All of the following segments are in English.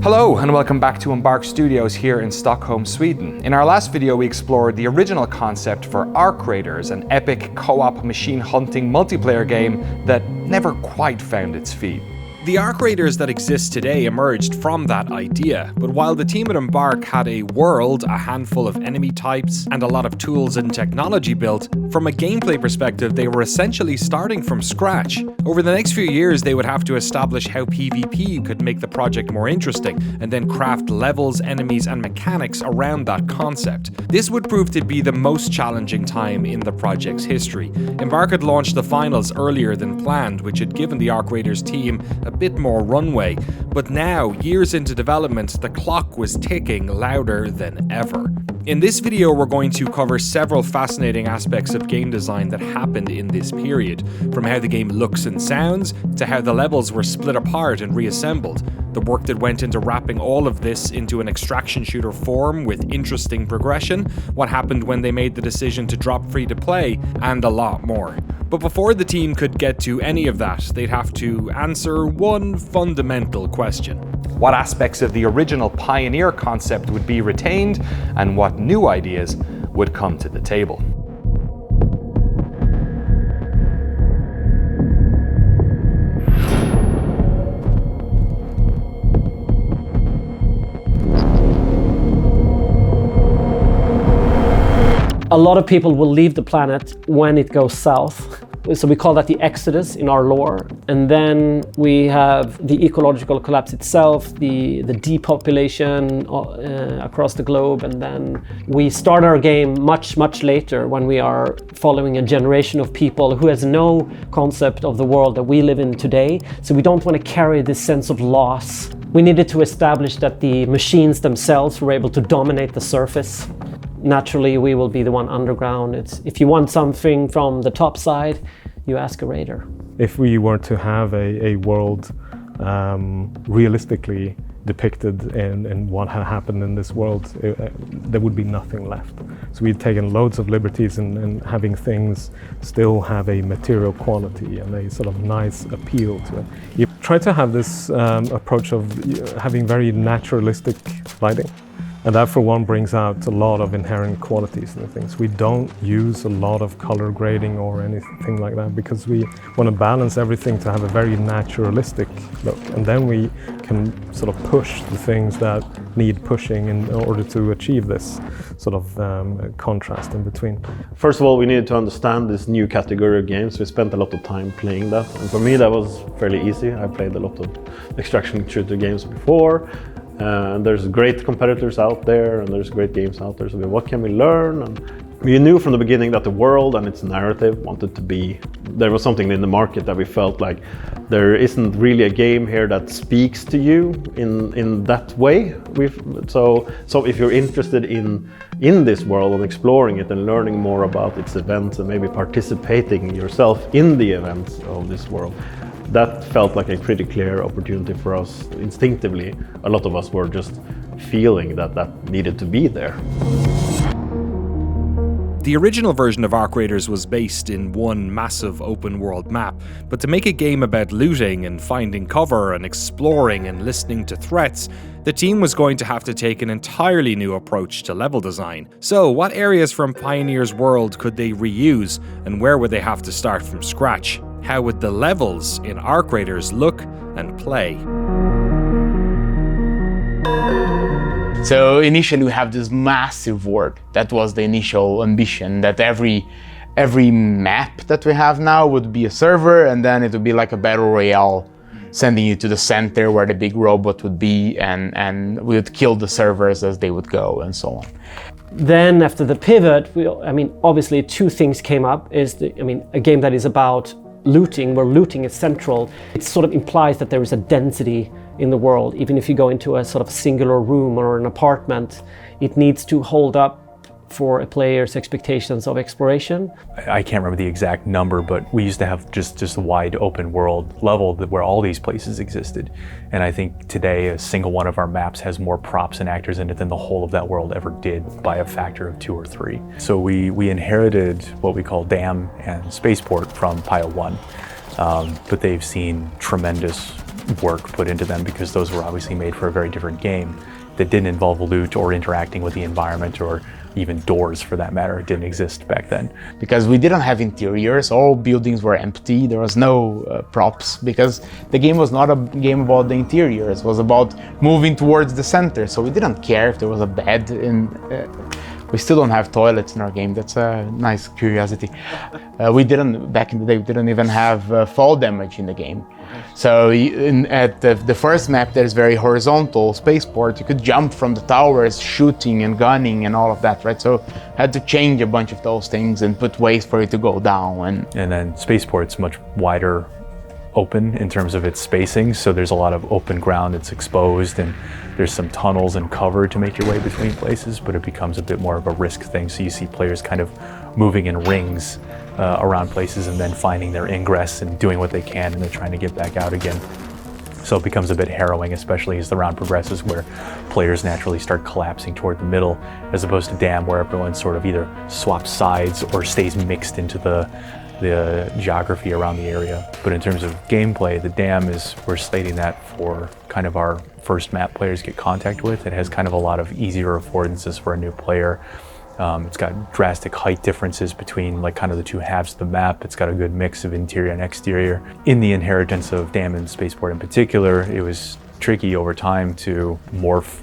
Hello and welcome back to Embark Studios here in Stockholm, Sweden. In our last video we explored the original concept for Akraider's, an epic co-op machine hunting multiplayer game that never quite found its feet. The Akraiders that exist today emerged from that idea, but while the team at Embark had a world, a handful of enemy types, and a lot of tools and technology built, from a gameplay perspective they were essentially starting from scratch. Over the next few years they would have to establish how PvP could make the project more interesting, and then craft levels, enemies, and mechanics around that concept. This would prove to be the most challenging time in the project's history. Embark had launched the finals earlier than planned, which had given the Akraiders team a bit more runway, but now, years into development, the clock was ticking louder than ever. In this video we're going to cover several fascinating aspects of game design that happened in this period, from how the game looks and sounds, to how the levels were split apart and reassembled, the work that went into wrapping all of this into an extraction shooter form with interesting progression, what happened when they made the decision to drop free to play, and a lot more. But before the team could get to any of that, they'd have to answer one fundamental question. What aspects of the original Pioneer concept would be retained, and what new ideas would come to the table? A lot of people will leave the planet when it goes south. So we call that the exodus in our lore. And then we have the ecological collapse itself, the depopulation across the globe. And then we start our game much, much later when we are following a generation of people who has no concept of the world that we live in today. So we don't want to carry this sense of loss. We needed to establish that the machines themselves were able to dominate the surface. Naturally, we will be the one underground. If you want something from the top side, you ask a raider. If we were to have a world realistically depicted in what had happened in this world, there would be nothing left. So we've taken loads of liberties in having things still have a material quality and a sort of nice appeal to it. You try to have this approach of having very naturalistic lighting. And that, for one, brings out a lot of inherent qualities in the things. We don't use a lot of color grading or anything like that because we want to balance everything to have a very naturalistic look. And then we can sort of push the things that need pushing in order to achieve this sort of contrast in between. First of all, we needed to understand this new category of games. We spent a lot of time playing that. And for me, that was fairly easy. I played a lot of extraction shooter games before. And there's great competitors out there, and there's great games out there. So what can we learn? And we knew from the beginning that the world and its narrative wanted to be. There was something in the market that we felt like there isn't really a game here that speaks to you in that way. So if you're interested in this world and exploring it and learning more about its events and maybe participating yourself in the events of this world, that felt like a pretty clear opportunity for us. Instinctively, a lot of us were just feeling that needed to be there. The original version of Akraiders was based in one massive open world map, but to make a game about looting and finding cover and exploring and listening to threats, the team was going to have to take an entirely new approach to level design. So what areas from Pioneer's world could they reuse, and where would they have to start from scratch? How would the levels in Akraiders look and play? So initially we have this massive world. That was the initial ambition, that every map that we have now would be a server, and then it would be like a battle royale, sending you to the center where the big robot would be, and we would kill the servers as they would go, and so on. Then after the pivot, obviously two things came up. A game that is about looting, where looting is central. It sort of implies that there is a density in the world. Even if you go into a sort of singular room or an apartment, it needs to hold up for a player's expectations of exploration. I can't remember the exact number, but we used to have just a wide open world level where all these places existed. And I think today a single one of our maps has more props and actors in it than the whole of that world ever did by a factor of 2 or 3. So we inherited what we call Dam and Spaceport from Pile 1, but they've seen tremendous work put into them, because those were obviously made for a very different game that didn't involve loot or interacting with the environment, or even doors for that matter. It didn't exist back then. Because we didn't have interiors, all buildings were empty, there was no props, because the game was not a game about the interiors, it was about moving towards the center, so we didn't care if there was a bed in... We still don't have toilets in our game, that's a nice curiosity. Back in the day, we didn't even have fall damage in the game. So at the first map, there's very horizontal spaceport. You could jump from the towers, shooting and gunning and all of that, right? So I had to change a bunch of those things and put ways for it to go down. And then spaceport's much wider open in terms of its spacing, so there's a lot of open ground that's exposed, and there's some tunnels and cover to make your way between places, but it becomes a bit more of a risk thing. So you see players kind of moving in rings around places and then finding their ingress and doing what they can, and then trying to get back out again. So it becomes a bit harrowing, especially as the round progresses, where players naturally start collapsing toward the middle, as opposed to Dam, where everyone sort of either swaps sides or stays mixed into the geography around the area. But in terms of gameplay, the Dam we're slating that for kind of our first map players get contact with. It has kind of a lot of easier affordances for a new player. It's got drastic height differences between like kind of the two halves of the map. It's got a good mix of interior and exterior. In the inheritance of Dam and Spaceport in particular, it was tricky over time to morph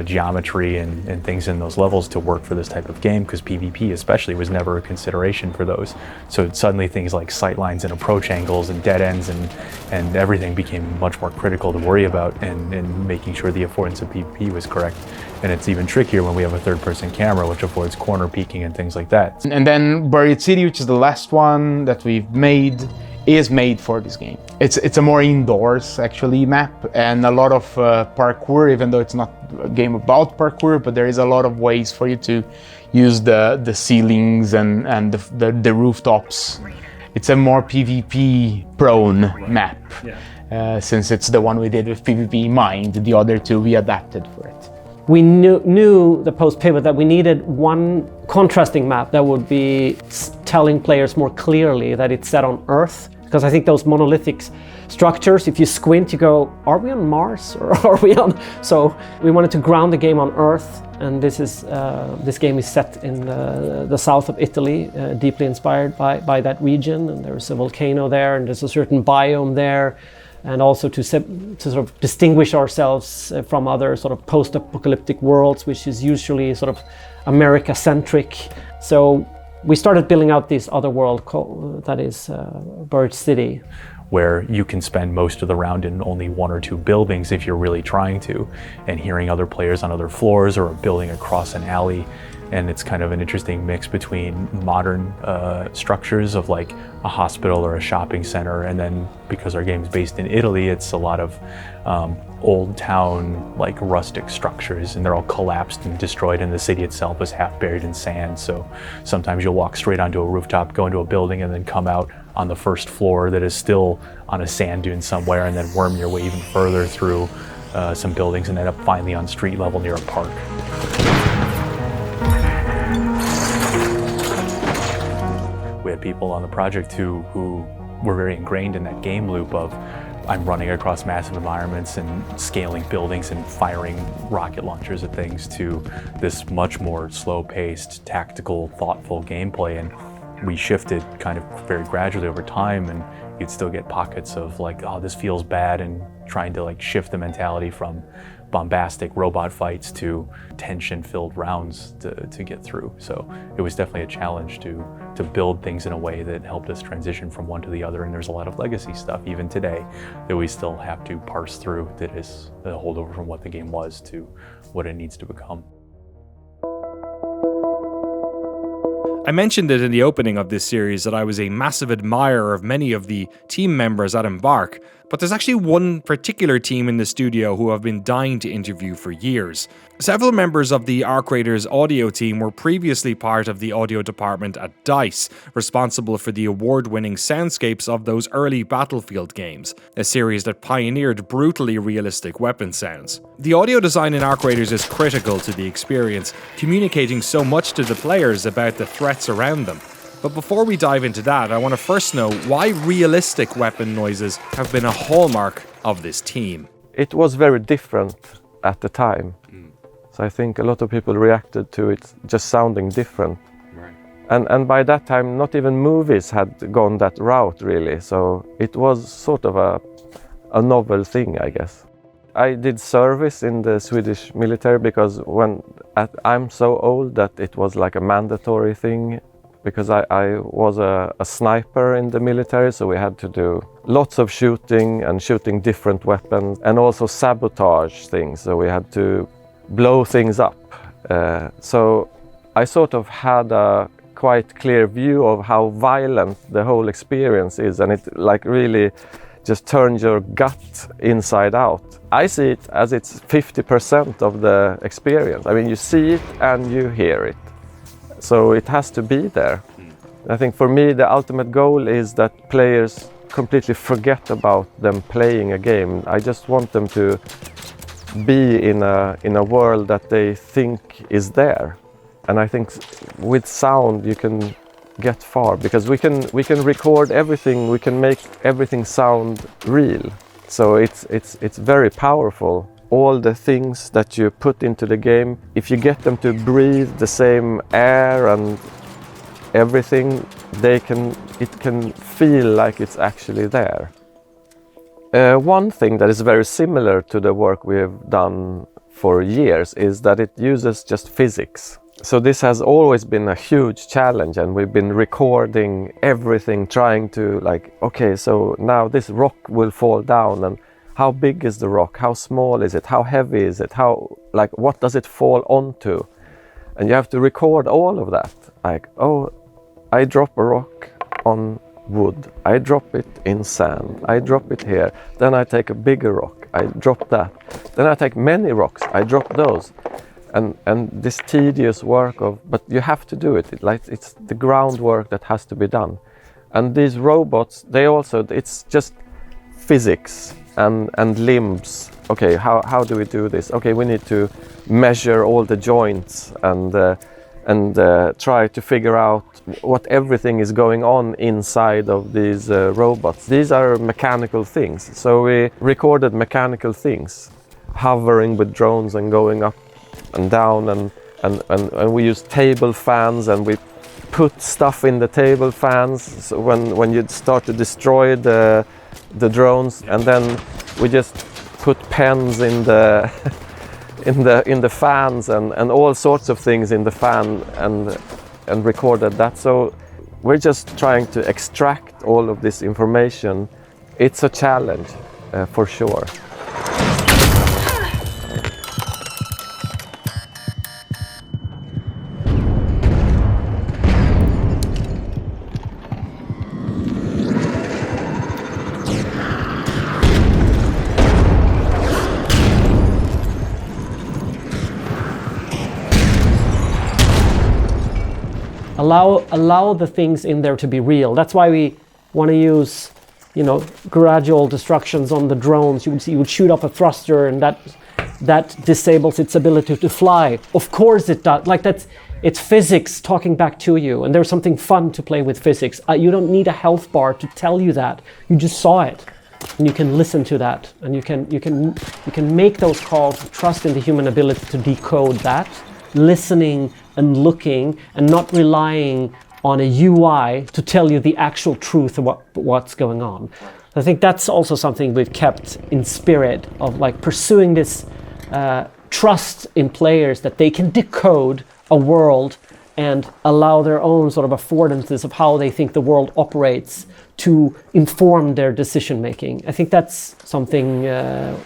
geometry and things in those levels to work for this type of game, because PvP especially was never a consideration for those. So suddenly things like sightlines and approach angles and dead ends and everything became much more critical to worry about, and making sure the affordance of PvP was correct. And it's even trickier when we have a third-person camera, which affords corner peeking and things like that. And then Buried City, which is the last one that we've made, is made for this game. It's a more indoors actually map, and a lot of parkour, even though it's not a game about parkour, but there is a lot of ways for you to use the ceilings and the rooftops. It's a more PvP prone map, since it's the one we did with PvP in mind. The other two we adapted for it. We knew the post-pivot that we needed one contrasting map that would be telling players more clearly that it's set on Earth. Because I think those monolithic structures, if you squint, you go, are we on Mars or are we on? So we wanted to ground the game on Earth, and this game is set in the south of Italy, deeply inspired by that region. And there's a volcano there, and there's a certain biome there, and also to sort of distinguish ourselves from other sort of post-apocalyptic worlds, which is usually sort of America-centric. So we started building out this other world that is Buried City. Where you can spend most of the round in only one or two buildings if you're really trying to, and hearing other players on other floors or building across an alley. And it's kind of an interesting mix between modern structures of like a hospital or a shopping center, and then because our game's based in Italy, it's a lot of old town like rustic structures, and they're all collapsed and destroyed, and the city itself is half buried in sand. So sometimes you'll walk straight onto a rooftop, go into a building, and then come out on the first floor that is still on a sand dune somewhere, and then worm your way even further through some buildings and end up finally on street level near a park. We had people on the project who were very ingrained in that game loop of I'm running across massive environments and scaling buildings and firing rocket launchers at things, to this much more slow-paced, tactical, thoughtful gameplay. And we shifted kind of very gradually over time, and you'd still get pockets of like, oh, this feels bad, and trying to like shift the mentality from bombastic robot fights to tension-filled rounds to get through. So it was definitely a challenge to build things in a way that helped us transition from one to the other. And there's a lot of legacy stuff even today that we still have to parse through, that is the holdover from what the game was to what it needs to become. I mentioned it in the opening of this series that I was a massive admirer of many of the team members at Embark, but there's actually one particular team in the studio who I've been dying to interview for years. Several members of the Akraider's audio team were previously part of the audio department at DICE, responsible for the award-winning soundscapes of those early Battlefield games, a series that pioneered brutally realistic weapon sounds. The audio design in Akraider's is critical to the experience, communicating so much to the players about the threats around them. But before we dive into that, I want to first know why realistic weapon noises have been a hallmark of this team. It was very different at the time. So I think a lot of people reacted to it just sounding different. And by that time, not even movies had gone that route, really. So it was sort of a novel thing, I guess. I did service in the Swedish military because I'm so old that it was like a mandatory thing, because I was a sniper in the military, so we had to do lots of shooting and shooting different weapons, and also sabotage things, so we had to blow things up. So I sort of had a quite clear view of how violent the whole experience is, and it like really just turns your gut inside out. I see it as it's 50% of the experience. I mean, you see it and you hear it. So it has to be there. I think for me, the ultimate goal is that players completely forget about them playing a game. I just want them to be in a world that they think is there. And I think with sound you can get far, because we can record everything, we can make everything sound real. So it's very powerful. All the things that you put into the game, if you get them to breathe the same air and everything, it can feel like it's actually there. One thing that is very similar to the work we have done for years is that it uses just physics. So this has always been a huge challenge, and we've been recording everything, trying to like, okay, so now this rock will fall down, and how big is the rock? How small is it? How heavy is it? What does it fall onto? And you have to record all of that. Like, oh, I drop a rock on wood, I drop it in sand, I drop it here, then I take a bigger rock, I drop that, then I take many rocks, I drop those. And this tedious work but you have to do it. It's the groundwork that has to be done. And these robots, it's just physics and limbs. Okay, how do we do this? Okay, we need to measure all the joints and try to figure out what everything is going on inside of these robots. These are mechanical things. So we recorded mechanical things, hovering with drones and going up and down, and we use table fans, and we put stuff in the table fans. So when you start to destroy the drones, and then we just put pens in the in the fans and all sorts of things in the fan, and recorded that. So we're just trying to extract all of this information. It's a challenge for sure. Allow the things in there to be real. That's why we want to use, gradual destructions on the drones. You would shoot up a thruster, and that disables its ability to fly. Of course it does. It's physics talking back to you, and there's something fun to play with physics. You don't need a health bar to tell you that. You just saw it, and you can listen to that, and you can make those calls, trust in the human ability to decode that, listening and looking, and not relying on a UI to tell you the actual truth of what's going on. I think that's also something we've kept in spirit of pursuing this trust in players that they can decode a world and allow their own sort of affordances of how they think the world operates to inform their decision making. I think that's something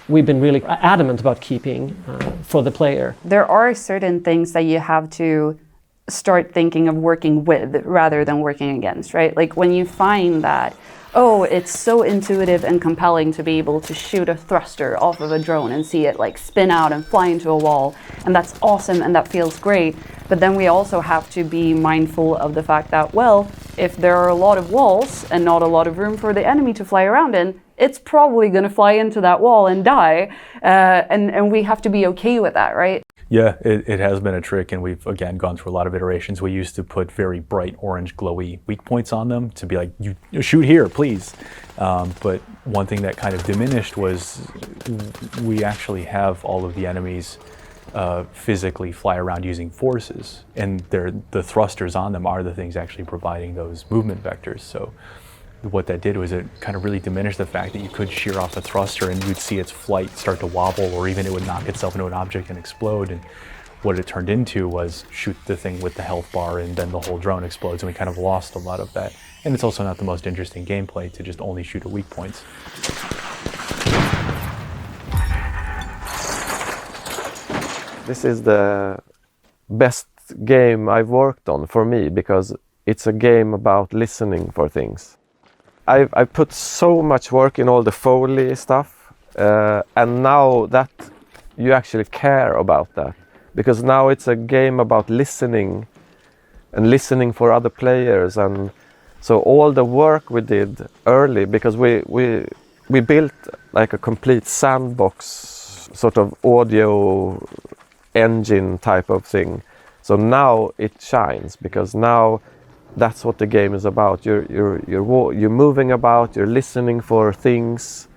we've been really adamant about keeping for the player. There are certain things that you have to start thinking of working with rather than working against, right? Like when you find that, oh, it's so intuitive and compelling to be able to shoot a thruster off of a drone and see it spin out and fly into a wall, and that's awesome and that feels great. But then we also have to be mindful of the fact that, well, if there are a lot of walls and not a lot of room for the enemy to fly around in, it's probably going to fly into that wall and die, and we have to be okay with that, right? Yeah, it has been a trick, and we've, again, gone through a lot of iterations. We used to put very bright orange glowy weak points on them to be like, you shoot here, please. But one thing that kind of diminished was we actually have all of the enemies physically fly around using forces, and the thrusters on them are the things actually providing those movement vectors. So what that did was it kind of really diminished the fact that you could shear off a thruster and you'd see its flight start to wobble, or even it would knock itself into an object and explode. And what it turned into was shoot the thing with the health bar and then the whole drone explodes, and we kind of lost a lot of that. And it's also not the most interesting gameplay to just only shoot at weak points. This is the best game I've worked on for me, because it's a game about listening for things. I put so much work in all the Foley stuff, and now that you actually care about that, because now it's a game about listening and listening for other players. And so all the work we did early, because we built like a complete sandbox sort of audio engine type of thing. So now it shines, because now that's what the game is about. You're moving about, you're listening for things,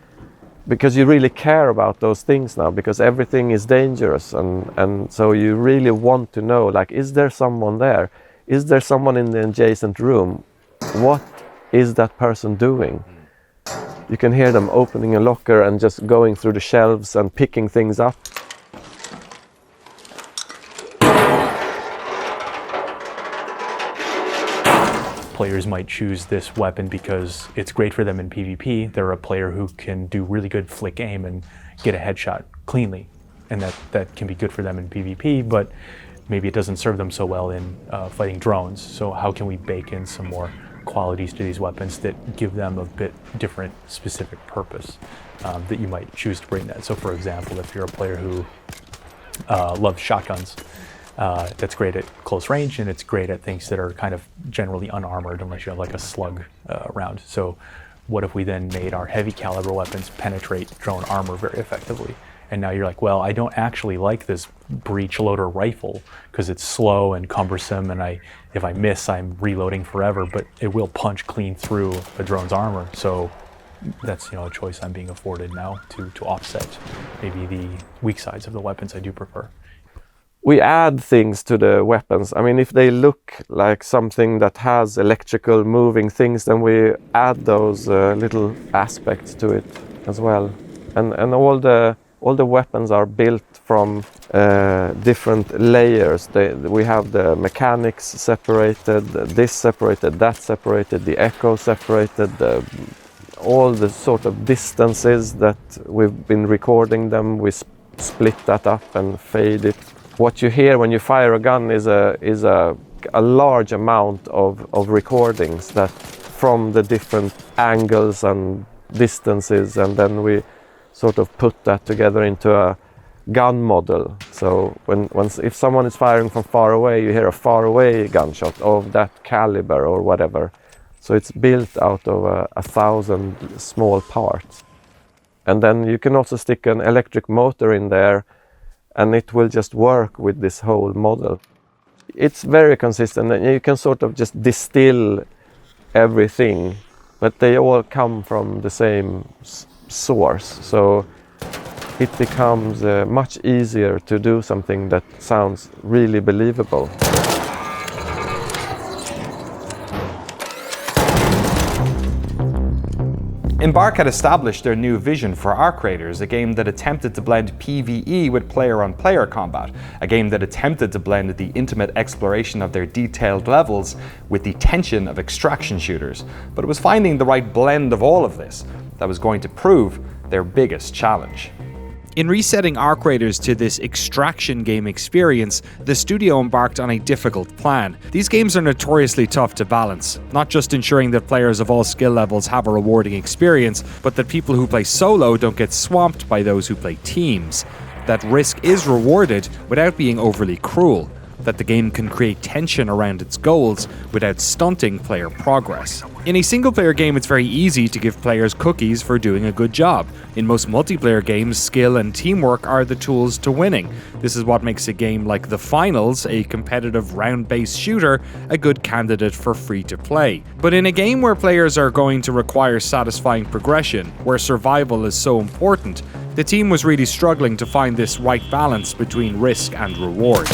because you really care about those things now, because everything is dangerous, and so you really want to know, like, is there someone there? Is there someone in the adjacent room? What is that person doing? You can hear them opening a locker and just going through the shelves and picking things up. Players might choose this weapon because it's great for them in PvP. They're a player who can do really good flick aim and get a headshot cleanly, and that can be good for them in PvP, but maybe it doesn't serve them so well in fighting drones. So how can we bake in some more qualities to these weapons that give them a bit different specific purpose that you might choose to bring that? So for example, if you're a player who loves shotguns, that's great at close range, and it's great at things that are kind of generally unarmored unless you have like a slug round. So what if we then made our heavy caliber weapons penetrate drone armor very effectively? And now you're like, well, I don't actually like this breech loader rifle because it's slow and cumbersome, and if I miss, I'm reloading forever, but it will punch clean through a drone's armor. So that's, a choice I'm being afforded now to offset maybe the weak sides of the weapons I do prefer. We add things to the weapons. I mean, if they look like something that has electrical moving things, then we add those little aspects to it as well. And all the weapons are built from different layers. We have the mechanics separated, this separated, that separated, the echo separated, all the sort of distances that we've been recording them. We split that up and fade it. What you hear when you fire a gun is a large amount of recordings that from the different angles and distances, and then we sort of put that together into a gun model. So if someone is firing from far away, you hear a far away gunshot of that caliber or whatever. So it's built out of 1,000 small parts. And then you can also stick an electric motor in there, and it will just work with this whole model. It's very consistent, and you can sort of just distill everything, but they all come from the same source. So it becomes much easier to do something that sounds really believable. Embark had established their new vision for Arc Raiders, a game that attempted to blend PvE with player-on-player combat, a game that attempted to blend the intimate exploration of their detailed levels with the tension of extraction shooters. But it was finding the right blend of all of this that was going to prove their biggest challenge. In resetting Arc Raiders to this extraction game experience, the studio embarked on a difficult plan. These games are notoriously tough to balance, not just ensuring that players of all skill levels have a rewarding experience, but that people who play solo don't get swamped by those who play teams. That risk is rewarded without being overly cruel, that the game can create tension around its goals without stunting player progress. In a single-player game, it's very easy to give players cookies for doing a good job. In most multiplayer games, skill and teamwork are the tools to winning. This is what makes a game like The Finals, a competitive round-based shooter, a good candidate for free-to-play. But in a game where players are going to require satisfying progression, where survival is so important, the team was really struggling to find this right balance between risk and reward.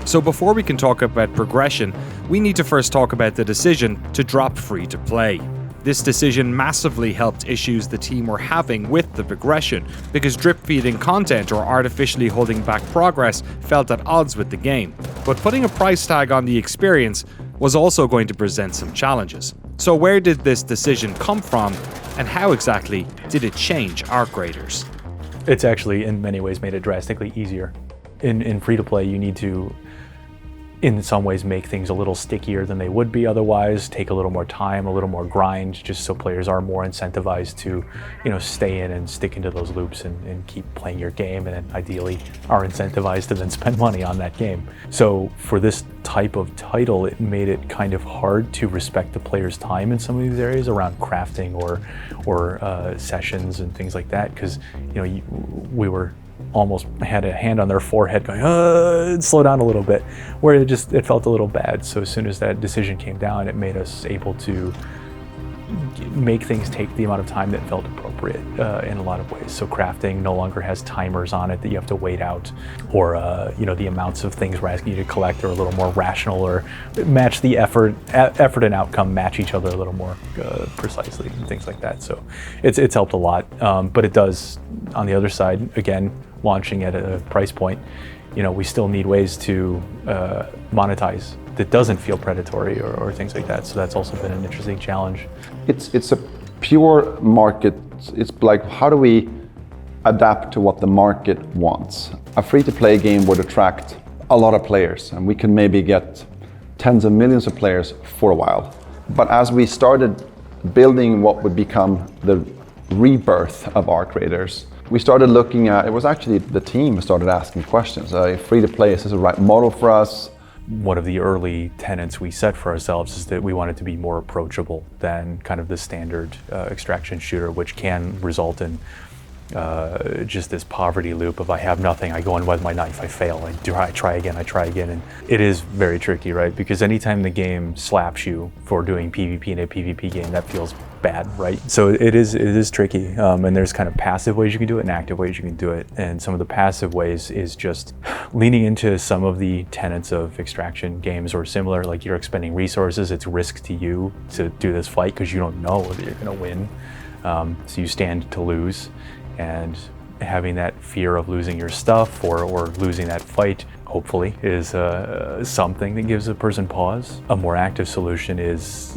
So before we can talk about progression, we need to first talk about the decision to drop free-to-play. This decision massively helped issues the team were having with the progression, because drip-feeding content or artificially holding back progress felt at odds with the game. But putting a price tag on the experience was also going to present some challenges. So where did this decision come from, and how exactly did it change ARC Raiders? It's actually in many ways made it drastically easier. In free-to-play, you need to, in some ways, make things a little stickier than they would be otherwise, take a little more time, a little more grind, just so players are more incentivized to, stay in and stick into those loops and keep playing your game, and then ideally are incentivized to then spend money on that game. So for this type of title, it made it kind of hard to respect the player's time in some of these areas around crafting or sessions and things like that, because we were almost had a hand on their forehead going, slow down a little bit, where it felt a little bad. So as soon as that decision came down, it made us able to make things take the amount of time that felt appropriate in a lot of ways. So crafting no longer has timers on it that you have to wait out, or the amounts of things we're asking you to collect are a little more rational, or match the effort and outcome match each other a little more precisely, and things like that. So it's helped a lot, but it does, on the other side, again, launching at a price point, we still need ways to monetize that doesn't feel predatory or things like that. So that's also been an interesting challenge. It's a pure market. It's like, how do we adapt to what the market wants? A free-to-play game would attract a lot of players, and we can maybe get tens of millions of players for a while. But as we started building what would become the rebirth of ARC Raiders, we started looking at, it was actually the team started asking questions. Free-to-play, is this the right model for us? One of the early tenets we set for ourselves is that we wanted to be more approachable than kind of the standard extraction shooter, which can result in just this poverty loop of I have nothing, I go in with my knife, I fail, I try again, and it is very tricky, right? Because anytime the game slaps you for doing PvP in a PvP game, that feels bad, right? So it is tricky, and there's kind of passive ways you can do it and active ways you can do it. And some of the passive ways is just leaning into some of the tenets of extraction games or similar, like you're expending resources, it's risk to you to do this fight because you don't know whether you're going to win, so you stand to lose. And having that fear of losing your stuff or losing that fight, hopefully, is something that gives a person pause. A more active solution is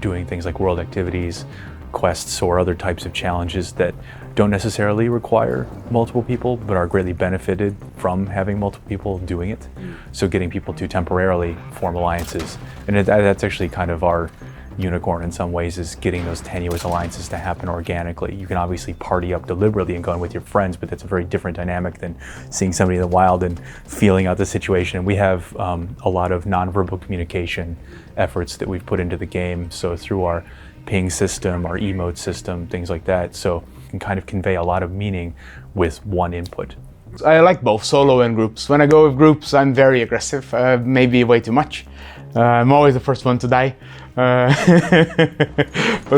doing things like world activities, quests, or other types of challenges that don't necessarily require multiple people, but are greatly benefited from having multiple people doing it. So getting people to temporarily form alliances. And that's actually kind of our unicorn in some ways, is getting those tenuous alliances to happen organically. You can obviously party up deliberately and go in with your friends, but that's a very different dynamic than seeing somebody in the wild and feeling out the situation. We have a lot of nonverbal communication efforts that we've put into the game. So through our ping system, our emote system, things like that. So you can kind of convey a lot of meaning with one input. I like both solo and groups. When I go with groups, I'm very aggressive, maybe way too much. I'm always the first one to die. But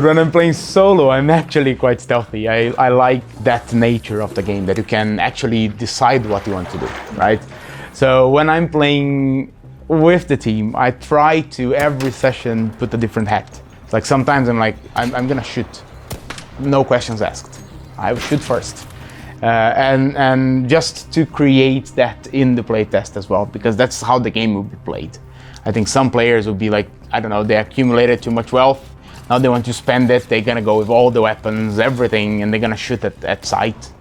when I'm playing solo, I'm actually quite stealthy. I like that nature of the game, that you can actually decide what you want to do, right? So when I'm playing with the team, I try to every session put a different hat. It's like sometimes I'm like, I'm gonna shoot, no questions asked. I will shoot first. And just to create that in the playtest as well, because that's how the game will be played. I think some players will be like, I don't know, they accumulated too much wealth, now they want to spend it, they're gonna go with all the weapons, everything, and they're gonna shoot at sight.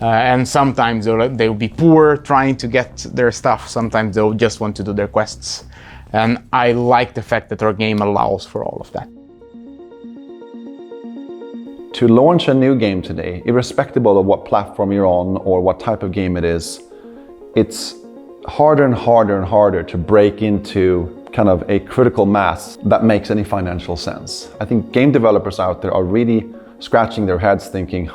And sometimes they'll be poor trying to get their stuff, sometimes they'll just want to do their quests. And I like the fact that our game allows for all of that. To launch a new game today, irrespective of what platform you're on or what type of game it is, it's harder and harder and harder to break into kind of a critical mass that makes any financial sense. I think game developers out there are really scratching their heads thinking,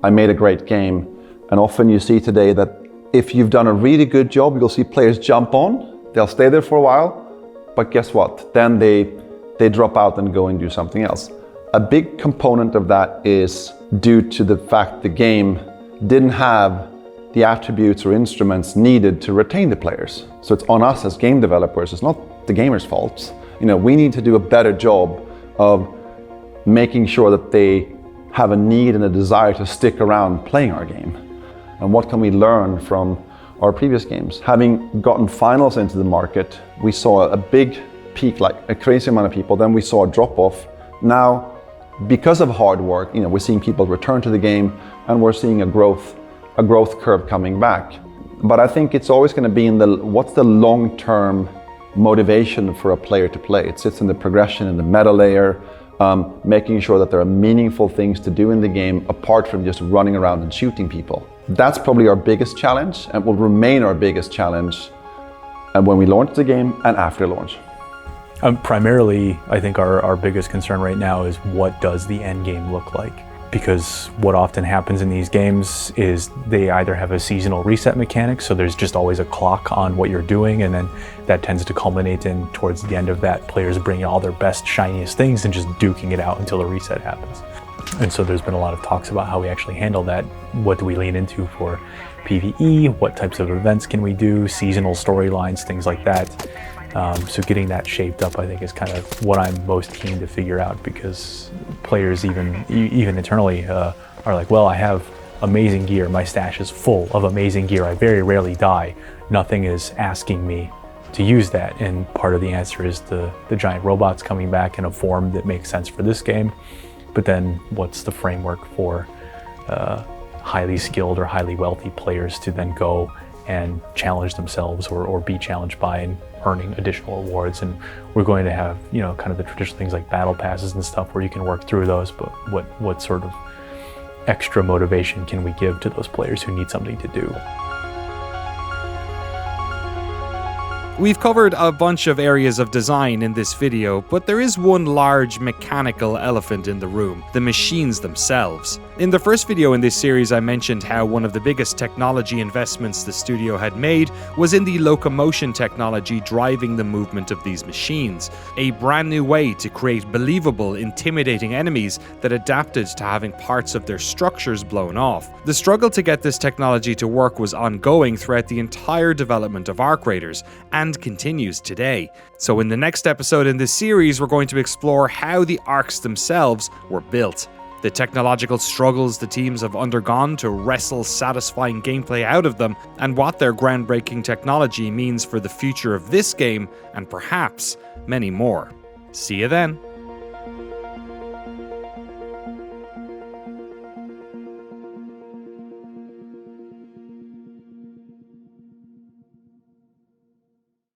I made a great game. And often you see today that if you've done a really good job, you'll see players jump on, they'll stay there for a while, but guess what? Then they drop out and go and do something else. A big component of that is due to the fact the game didn't have the attributes or instruments needed to retain the players. So it's on us as game developers, it's not the gamers' fault. We need to do a better job of making sure that they have a need and a desire to stick around playing our game. And what can we learn from our previous games? Having gotten finals into the market, we saw a big peak, like a crazy amount of people, then we saw a drop off. Now, because of hard work, we're seeing people return to the game and we're seeing a growth curve coming back. But I think it's always going to be in what's the long-term motivation for a player to play. It sits in the progression, in the meta layer, making sure that there are meaningful things to do in the game apart from just running around and shooting people. That's probably our biggest challenge and will remain our biggest challenge when we launch the game and after launch. Primarily, I think our biggest concern right now is what does the end game look like? Because what often happens in these games is they either have a seasonal reset mechanic, so there's just always a clock on what you're doing, and then that tends to culminate in towards the end of that, players bringing all their best, shiniest things and just duking it out until the reset happens. And so there's been a lot of talks about how we actually handle that. What do we lean into for PvE? What types of events can we do? Seasonal storylines, things like that. So getting that shaped up, I think, is kind of what I'm most keen to figure out, because players even internally are like, well, I have amazing gear. My stash is full of amazing gear. I very rarely die. Nothing is asking me to use that. And part of the answer is the giant robots coming back in a form that makes sense for this game. But then what's the framework for highly skilled or highly wealthy players to then go and challenge themselves or be challenged by and earning additional awards? And we're going to have, kind of the traditional things like battle passes and stuff where you can work through those, but what sort of extra motivation can we give to those players who need something to do? We've covered a bunch of areas of design in this video, but there is one large mechanical elephant in the room: the machines themselves. In the first video in this series, I mentioned how one of the biggest technology investments the studio had made was in the locomotion technology driving the movement of these machines, a brand new way to create believable, intimidating enemies that adapted to having parts of their structures blown off. The struggle to get this technology to work was ongoing throughout the entire development of Akraider's, and continues today. So in the next episode in this series, we're going to explore how the arcs themselves were built, the technological struggles the teams have undergone to wrestle satisfying gameplay out of them, and what their groundbreaking technology means for the future of this game, and perhaps many more. See you then.